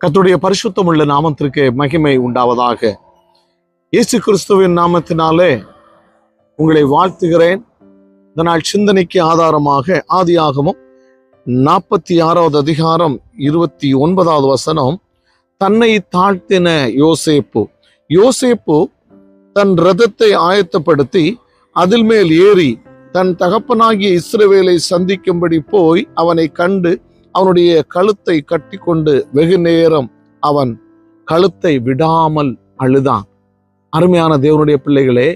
கர்த்தருடைய பரிசுத்தமுள்ள நாமத்திற்கு மகிமை உண்டாவதாக. இயேசு கிறிஸ்துவின் நாமத்தினாலே உங்களை வாழ்த்துகிறேன். இந்த நாள் சிந்தனைக்கு ஆதாரமாக ஆதியாகமம் 46வது அதிகாரம் 29வது வசனம். தன்னை தாழ்த்தின யோசேப்பு தன் இரதத்தை ஆயத்தப்படுத்தி அதில் மேல் ஏறி தன் தகப்பனாகிய இஸ்ரவேலை சந்திக்கும்படி போய் அவனை கண்டு அவனுடைய கழுத்தை கட்டி கொண்டு வெகு நேரம் அவன் கழுத்தை விடாமல் அழுதான். அருமையான தேவனுடைய பிள்ளைகளே,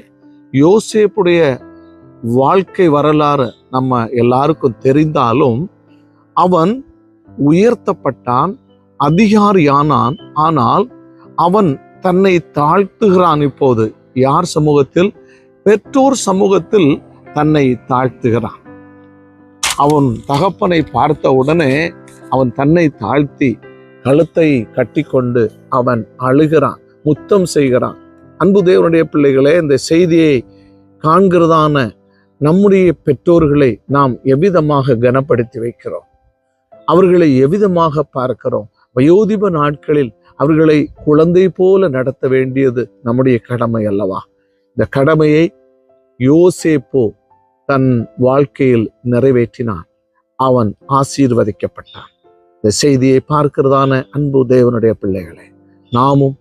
யோசேப்புடைய வாழ்க்கை வரலாறு நம்ம எல்லாருக்கும் தெரிந்தாலும் அவன் உயர்த்தப்பட்டான், அதிகாரியானான். ஆனால் அவன் தன்னை தாழ்த்துகிறான். இப்போது யார் சமூகத்தில்? பெற்றோர் சமூகத்தில் தன்னை தாழ்த்துகிறான். அவன் தகப்பனை பார்த்த உடனே அவன் தன்னை தாழ்த்தி கழுத்தை கட்டி கொண்டு அவன் அழுகிறான், முத்தம் செய்கிறான். அன்பு தேவனுடைய பிள்ளைகளே, இந்த செய்தியை காண்கிறதான நம்முடைய பெற்றோர்களை நாம் எவ்விதமாக கனப்படுத்தி வைக்கிறோம்? அவர்களை எவ்விதமாக பார்க்கிறோம்? வயோதிப நாட்களில் அவர்களை குழந்தை போல நடத்த வேண்டியது நம்முடைய கடமை அல்லவா? இந்த கடமையை யோசேப்பு தன் வாழ்க்கையில் நிறைவேற்றினான். அவன் ஆசீர்வதிக்கப்பட்டான். இந்த செய்தியை பார்க்கிறதான அன்பு தேவனுடைய பிள்ளைகளே, நாமும்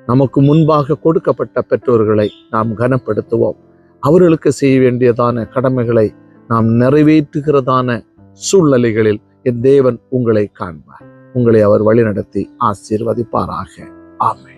நமக்கு முன்பாக கொடுக்கப்பட்ட பெற்றோர்களை நாம் கனப்படுத்துவோம். அவர்களுக்கு செய்ய வேண்டியதான கடமைகளை நாம் நிறைவேற்றுகிறதான சூழ்நிலைகளில் என் தேவன் உங்களை காண்பார். உங்களை அவர் வழிநடத்தி ஆசீர்வதிப்பாராக. ஆமென்.